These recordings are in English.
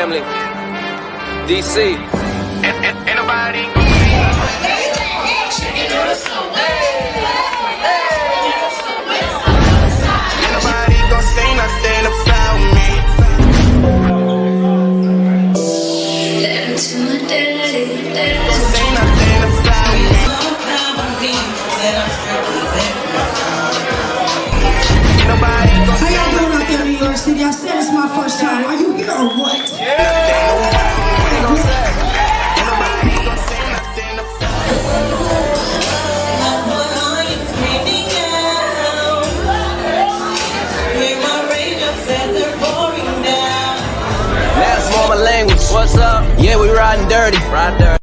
family. DC. Ain't nobody gonna say nothing about me. Let him to my daddy. Say nothing about me. Ain't nobody gonna say how y'all doing out there in New York City? I said it's my first time. Are you here or what? That's more my language. What's up? Yeah, we riding dirty. Ride dirty.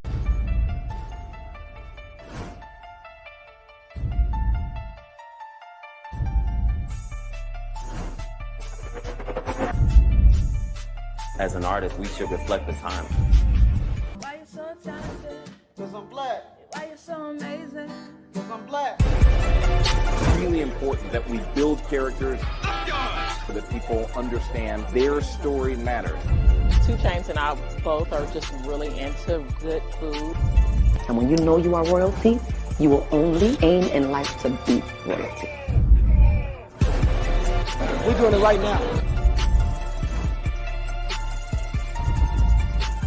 As an artist, we should reflect the time. Why you so talented? Cause I'm black. Why you so amazing? Cause I'm black. It's really important that we build characters so that people understand their story matters. 2 Chainz and I both are just really into good food. And when you know you are royalty, you will only aim in life to be royalty. We're doing it right now.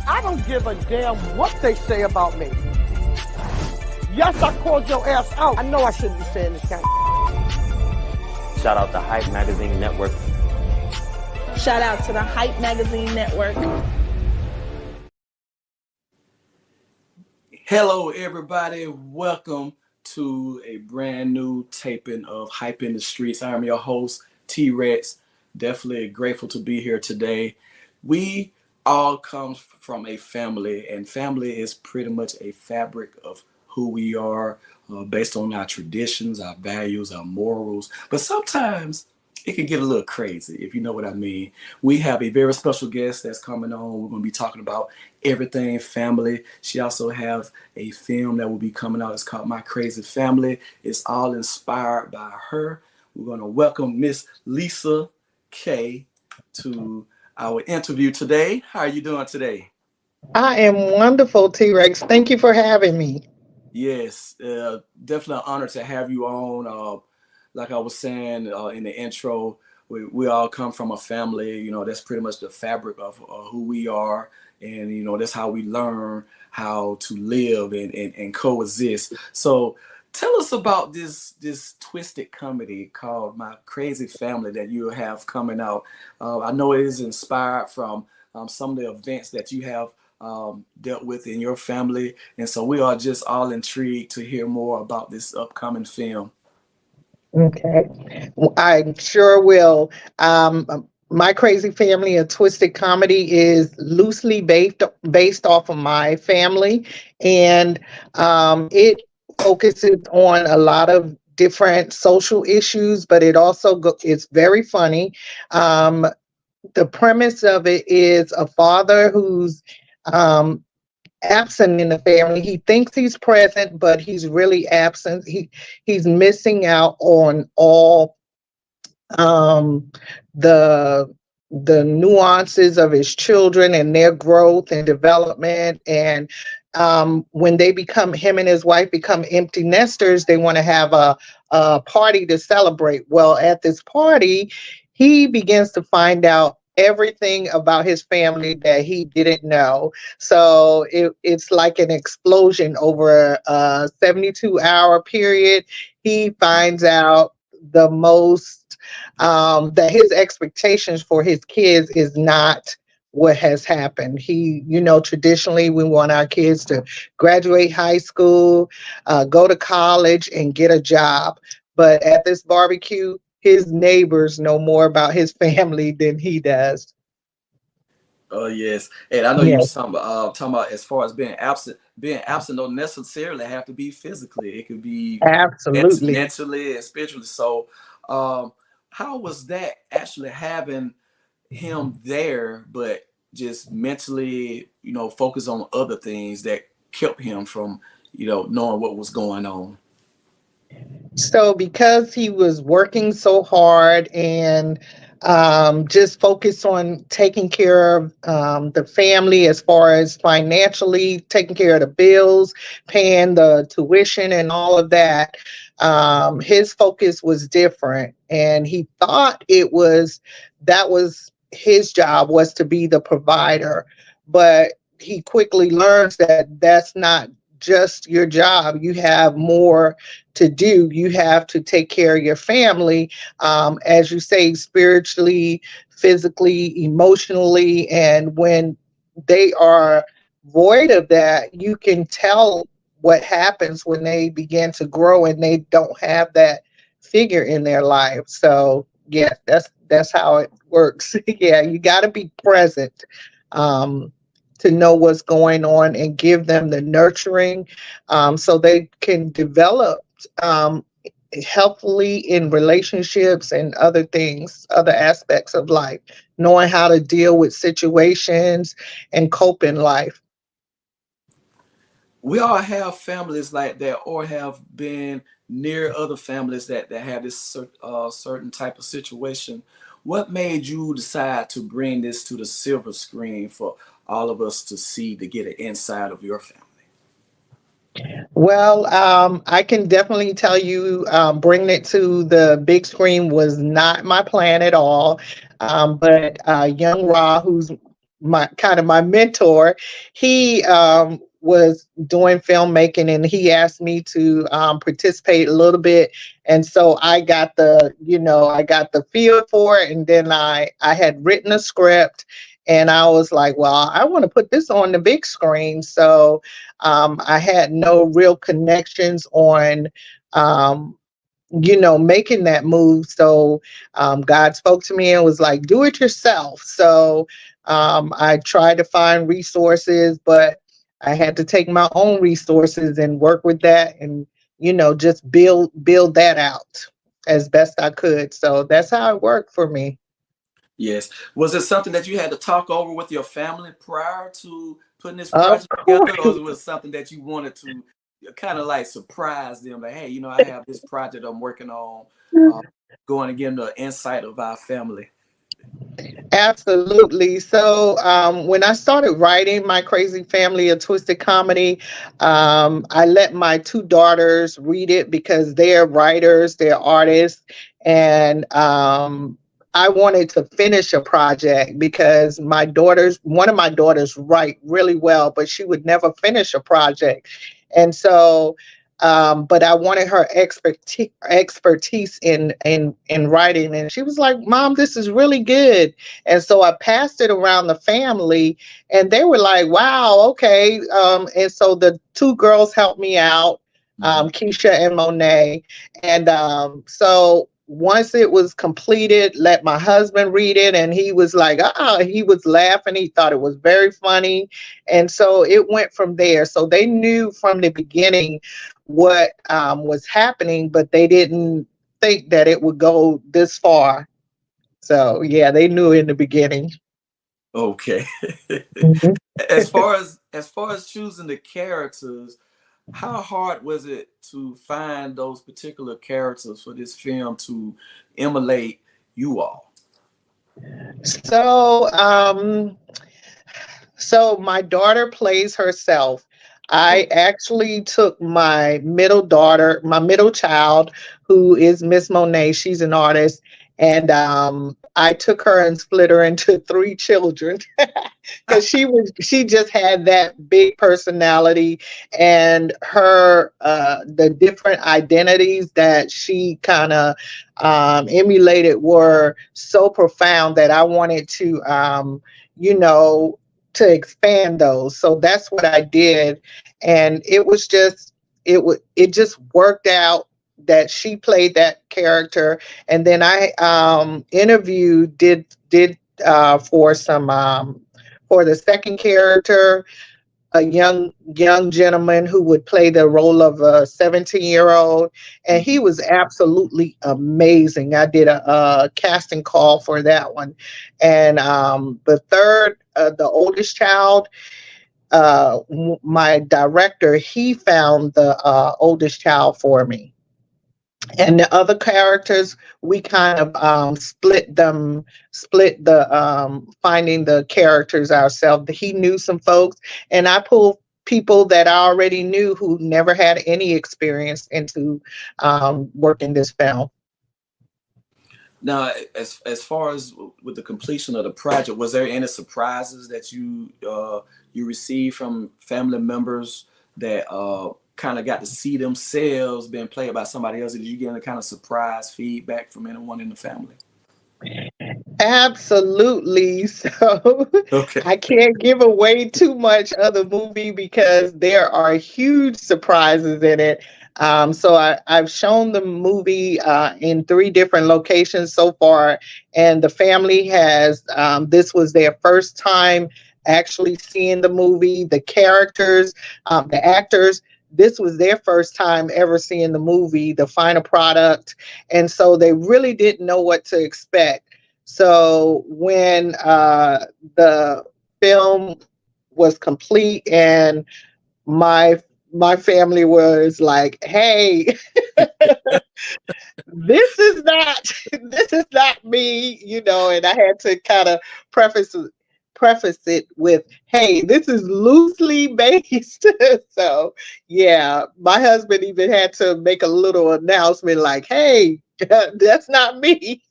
I don't give a damn what they say about me. Yes, I called your ass out. I know I shouldn't be saying this kind of. Shout out to Hype Magazine Network. Shout out to the Hype Magazine Network. Hello, everybody. Welcome to a brand new taping of Hype in the Streets. I am your host, Tee Recx. Definitely grateful to be here today. We all come from a family, and family is pretty much a fabric of who we are based on our traditions, our values, our morals. But sometimes it can get a little crazy, if you know what I mean. We have a very special guest that's coming on. We're going to be talking about everything family. She also has a film that will be coming out. It's called My Crazy Family. It's all inspired by her. We're going to welcome Miss Lisa K to our interview today. How are you doing today? I am wonderful, Tee Recx. Thank you for having me. Yes, definitely an honor to have you on. Like I was saying in the intro, we all come from a family. You know, that's pretty much the fabric of who we are. And, you know, that's how we learn how to live and coexist. So tell us about this twisted comedy called My Crazy Family that you have coming out. I know it is inspired from some of the events that you have dealt with in your family. And so we are just all intrigued to hear more about this upcoming film. Okay, I sure will. My Crazy Family, a twisted comedy, is loosely based off of my family, and it focuses on a lot of different social issues, but it also it's very funny. The premise of it is a father who's absent in the family. He thinks he's present, but he's really absent. He's missing out on all the nuances of his children and their growth and development. And when they become, him and his wife become empty nesters, they want to have a party to celebrate. Well, at this party, he begins to find out everything about his family that he didn't know. So it's like an explosion over a 72-hour period. He finds out the most, that his expectations for his kids is not what has happened. He, you know, traditionally we want our kids to graduate high school, go to college and get a job. But at this barbecue, his neighbors know more about his family than he does. Oh yes, and I know you were talking about as far as being absent. Being absent don't necessarily have to be physically. It could be absolutely mentally and spiritually. So, how was that actually having him there, but just mentally, you know, focus on other things that kept him from, you know, knowing what was going on? So because he was working so hard and just focus on taking care of the family as far as financially, taking care of the bills, paying the tuition and all of that. His focus was different, and he thought that was his job, was to be the provider. But he quickly learns that that's not just your job. You have more to do. You have to take care of your family, as you say, spiritually, physically, emotionally. And when they are void of that, you can tell what happens when they begin to grow and they don't have that figure in their life. So yeah, that's how it works. Yeah, you got to be present, to know what's going on and give them the nurturing, so they can develop healthily in relationships and other things, other aspects of life, knowing how to deal with situations and cope in life. We all have families like that, or have been near other families that have this certain type of situation. What made you decide to bring this to the silver screen for all of us to see, to get an insight of your family? Well, I can definitely tell you, bringing it to the big screen was not my plan at all. But young Ra, who's my mentor, he was doing filmmaking, and he asked me to participate a little bit. And so I got the feel for it, and then I had written a script, and I was like, well, I want to put this on the big screen. So I had no real connections on, making that move. So God spoke to me and was like, do it yourself. So I tried to find resources, but I had to take my own resources and work with that, and, just build that out as best I could. So that's how it worked for me. Yes. Was it something that you had to talk over with your family prior to putting this Of project together, course. or was it something that you wanted to kind of like surprise them, like, hey, I have this project I'm working on, uh, going to give them the insight of our family? Absolutely. So when I started writing My Crazy Family, a Twisted Comedy, I let my two daughters read it because they're writers, they're artists, and I wanted to finish a project because one of my daughters write really well, but she would never finish a project. And so, but I wanted her expertise in writing, and she was like, "Mom, this is really good." And so I passed it around the family, and they were like, "Wow, okay." And so the two girls helped me out, Keisha and Monet. And so once it was completed, let my husband read it, and he was like, he was laughing. He thought it was very funny. And so it went from there. So they knew from the beginning what was happening, but they didn't think that it would go this far. So yeah, they knew in the beginning. Okay. Mhm. As far as choosing the characters, how hard was it to find those particular characters for this film to emulate you all? So so my daughter plays herself. Oh, I actually took my middle child, who is Miss Monet. She's an artist, and I took her and split her into three children because she just had that big personality, and her the different identities that she kind of emulated were so profound that I wanted to you know to expand those. So that's what I did, and it just worked out that she played that character. And then I interviewed for some for the second character, a young gentleman who would play the role of a 17-year-old, and he mhm. was absolutely amazing. I did a casting call for that one. And the third, the oldest child, my director, he found the oldest child for me. And the other characters, we kind of split the finding the characters ourselves. He knew some folks, and I pulled people that I already knew who never had any experience into working this film. Now, as far as with the completion of the project, was there any surprises that you received from family members that kind of got to see themselves being played by somebody else? Did you get any kind of surprise feedback from anyone in the family? Absolutely. So Okay. I can't give away too much of the movie because there are huge surprises in it. I've shown the movie in 3 different locations so far, and the family has, this was their first time actually seeing the movie. The characters, the actors, this was their first time ever seeing the movie, the final product. And so they really didn't know what to expect. So when the film was complete and my family was like, "Hey, this is not me," and I had to kind of preface it with, "Hey, this is loosely based." So yeah, my husband even had to make a little announcement like, "Hey, that's not me."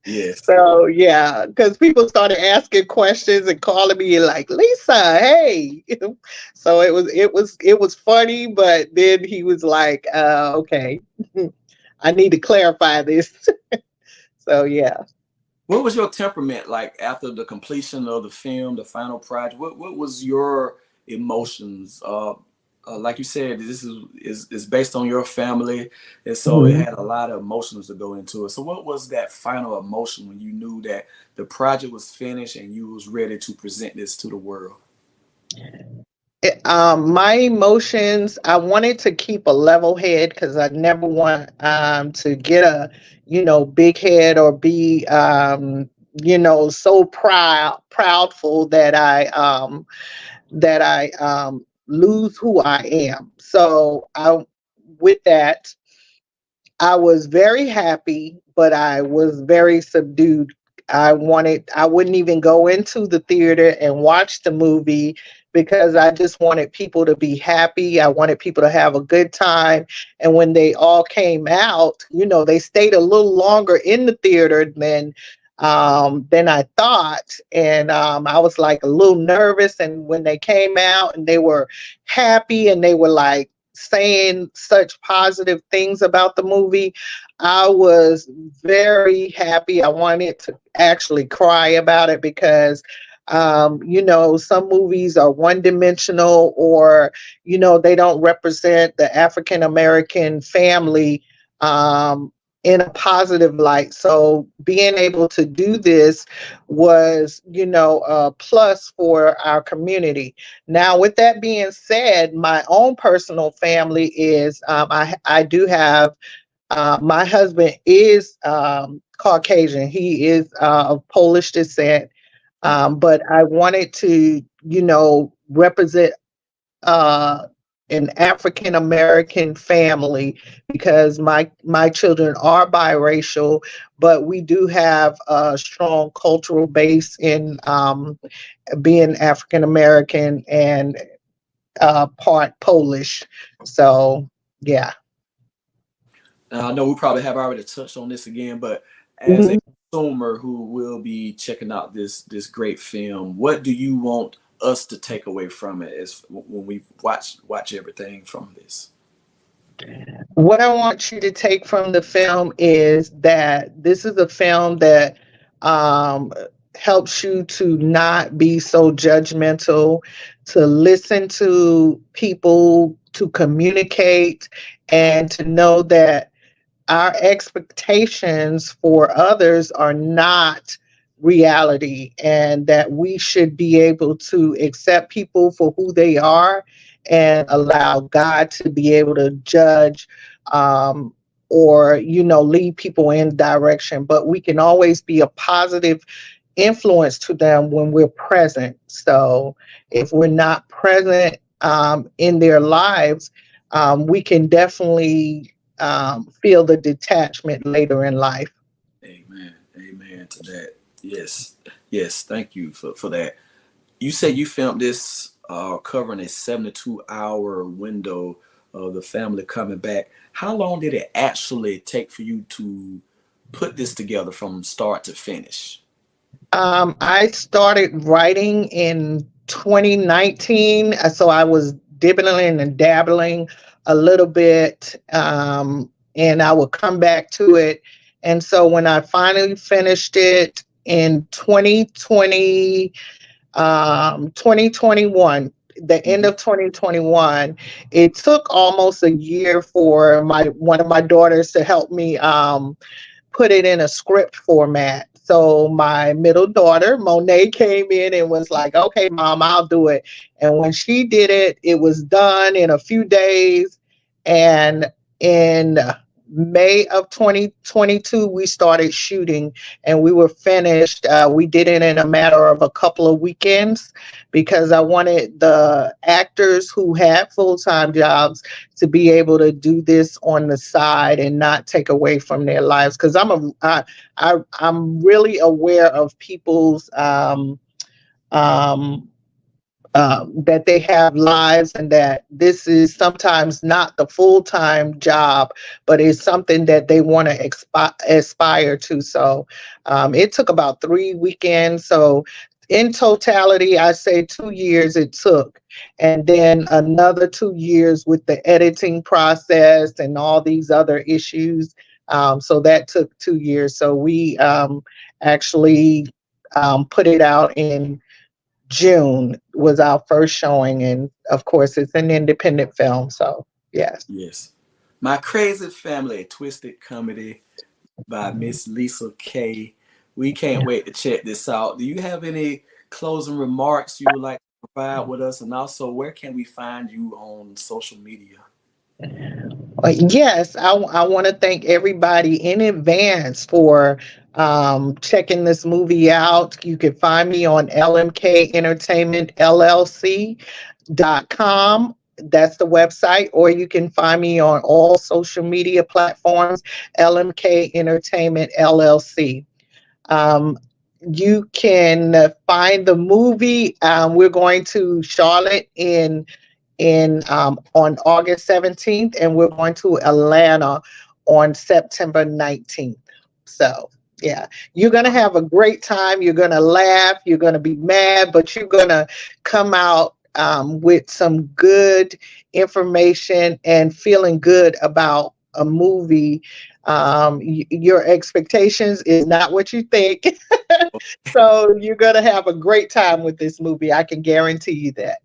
Yes. So yeah, because people started asking questions and calling me like, "Lisa, hey." So it was funny, but then he was like, "Okay, I need to clarify this." So yeah. What was your temperament like after the completion of the film, the final project? What was your emotions? Like you said, this is based on your family, and so it Mhm. had a lot of emotions to go into it. So what was that final emotion when you knew that the project was finished and you was ready to present this to the world? My emotions, I wanted to keep a level head because I never want to get a, big head or be, so proudful that I lose who I am. So with that, I was very happy, but I was very subdued. I wouldn't even go into the theater and watch the movie because I just wanted people to be happy. I wanted people to have a good time. And when they all came out, they stayed a little longer in the theater than I thought. And I was like a little nervous. And when they came out and they were happy and they were like, saying such positive things about the movie, I was very happy. I wanted to actually cry about it because some movies are one dimensional, or they don't represent the African American family in a positive light. So being able to do this was, a plus for our community. Now, with that being said, my own personal family is, I do have, my husband is Caucasian. He is of Polish descent. But I wanted to, represent uh, an African American family because my children are biracial, but we do have a strong cultural base in being African American and part Polish. So yeah. Now, I know we probably have already touched on this again, but as a Mhm. consumer who will be checking out this great film, what do you want us to take away from it as when we watch everything from this? What I want you to take from the film is that this is a film that um, helps you to not be so judgmental, to listen to people, to communicate, and to know that our expectations for others are not reality, and that we should be able to accept people for who they are and allow God to be able to judge um, or lead people in direction. But we can always be a positive influence to them when we're present. So if we're not present in their lives, we can definitely feel the detachment later in life. Amen. Amen to that. Yes. Yes. Thank you for that. You said you filmed this covering a 72-hour window of the family coming back. How long did it actually take for you to put this together from start to finish? I started writing in 2019, so I was dibbling and dabbling a little bit, and I would come back to it. And so when I finally finished it in 2021, the end of 2021, it took almost a year for one of my daughters to help me put it in a script format. So my middle daughter, Monet, came in and was like, okay, mom, I'll do it. And when she did it, it was done in a few days. And in May of 2022, we started shooting and we were finished. We did it in a matter of a couple of weekends because I wanted the actors who had full-time jobs to be able to do this on the side and not take away from their lives. Because I'm really aware of people's that they have lives and that this is sometimes not the full-time job, but it's something that they want to aspire to. So it took about 3 weekends. So in totality, I say 2 years it took, and then another 2 years with the editing process and all these other issues. So that took 2 years. So we actually put it out in June was our first showing, and of course it's an independent film, so yes. Yes. My Crazy Family, a twisted comedy by Miss Lisa K. We can't wait to check this out. Do you have any closing remarks you would like to provide with us? And also, where can we find you on social media? Yes, I want to thank everybody in advance for checking this movie out. You can find me on LMK Entertainment LLC.com. That's the website, or you can find me on all social media platforms, LMK Entertainment LLC. You can find the movie. We're going to Charlotte on August 17th, and we're going to Atlanta on September 19th. So yeah, you're going to have a great time. You're going to laugh. You're going to be mad, but you're going to come out with some good information and feeling good about a movie. Your expectations is not what you think. So you're going to have a great time with this movie. I can guarantee you that.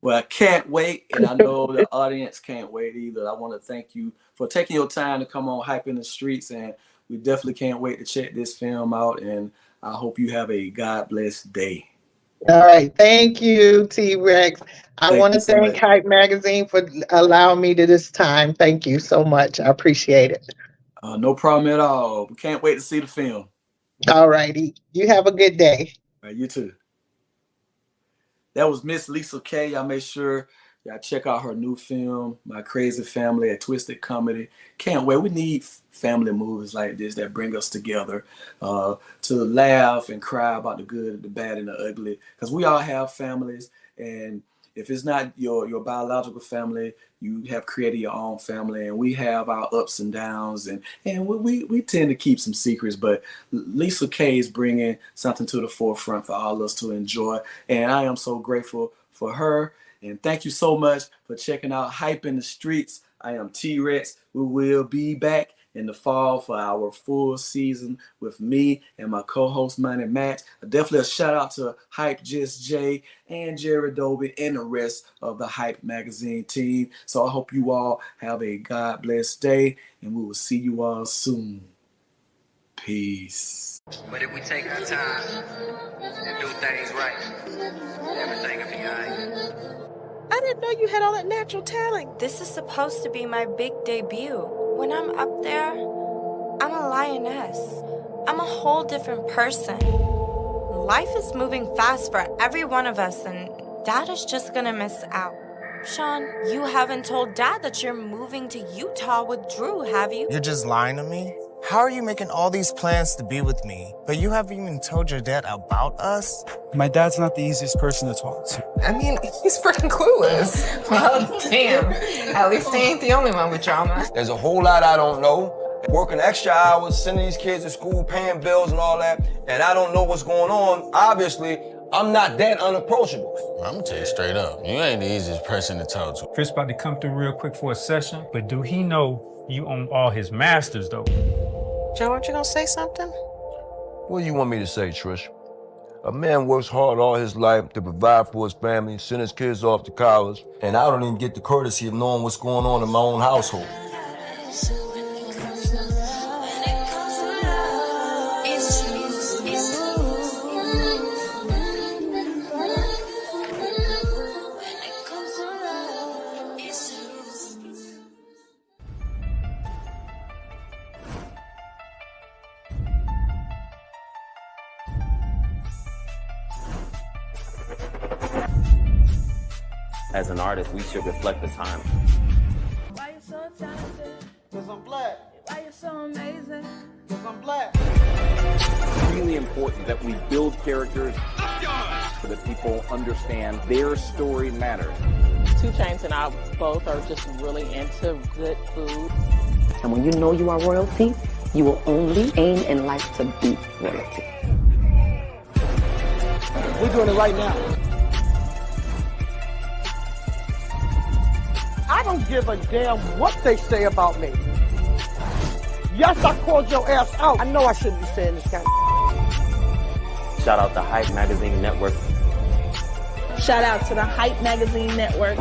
Well, I can't wait, and I know the audience can't wait either. I want to thank you for taking your time to come on Hype in the Streets, and we definitely can't wait to check this film out, and I hope you have a God bless day. All right. Thank you, Tee Recx. I want to so thank much. Hype Magazine for allowing me to this time. Thank you so much. I appreciate it. No problem at all. We can't wait to see the film. All righty. You have a good day. All right, you too. That was Miss Lisa K. Y'all make sure y'all check out her new film, My Crazy Family, a twisted comedy. Can't wait. We need family movies like this that bring us together to laugh and cry about the good, the bad, and the ugly. Because we all have families, and if it's not your biological family, you have created your own family, and we have our ups and downs, and we tend to keep some secrets, but Lisa K is bringing something to the forefront for all of us to enjoy, and I am so grateful for her, and thank you so much for checking out Hype in the Streets. I am Tee Recx. We will be back in the fall for our full season with me and my co-host Money Matt. Definitely a shout out to Hype Just Jay and Jared Dobie and the rest of the Hype Magazine team. So I hope you all have a God bless day, and we will see you all soon. Peace. But if we take our time and do things right, everything will be all right. I didn't know you had all that natural talent. This is supposed to be my big debut. When I'm up there, I'm a lioness. I'm a whole different person. Life is moving fast for every one of us, and Dad is just gonna miss out. Sean, you haven't told Dad that you're moving to Utah with Drew, have you? You're just lying to me? How are you making all these plans to be with me, but you haven't even told your dad about us? My dad's not the easiest person to talk to. I mean, he's freaking clueless. Well, damn. At least he ain't the only one with drama. There's a whole lot I don't know. Working extra hours, sending these kids to school, paying bills and all that, and I don't know what's going on. Obviously, I'm not that unapproachable. I'm gonna tell you straight up, you ain't the easiest person to talk to. Chris about to come through real quick for a session, but do he know you own all his masters, though? Joe, aren't you gonna say something? What do you want me to say, Trish? A man works hard all his life to provide for his family, send his kids off to college, and I don't even get the courtesy of knowing what's going on in my own household. As an artist, we should reflect the time. Why you so talented? Because I'm black. Why you so amazing? Because I'm black. It's really important that we build characters so that people understand their story matters. 2 Chainz and I both are just really into good food. And when you know you are royalty, you will only aim in life to be royalty. We're doing it right now. I don't give a damn what they say about me. Yes, I called your ass out. I know I shouldn't be saying this kind of. Shout out to Hype Magazine Network. Shout out to the Hype Magazine Network.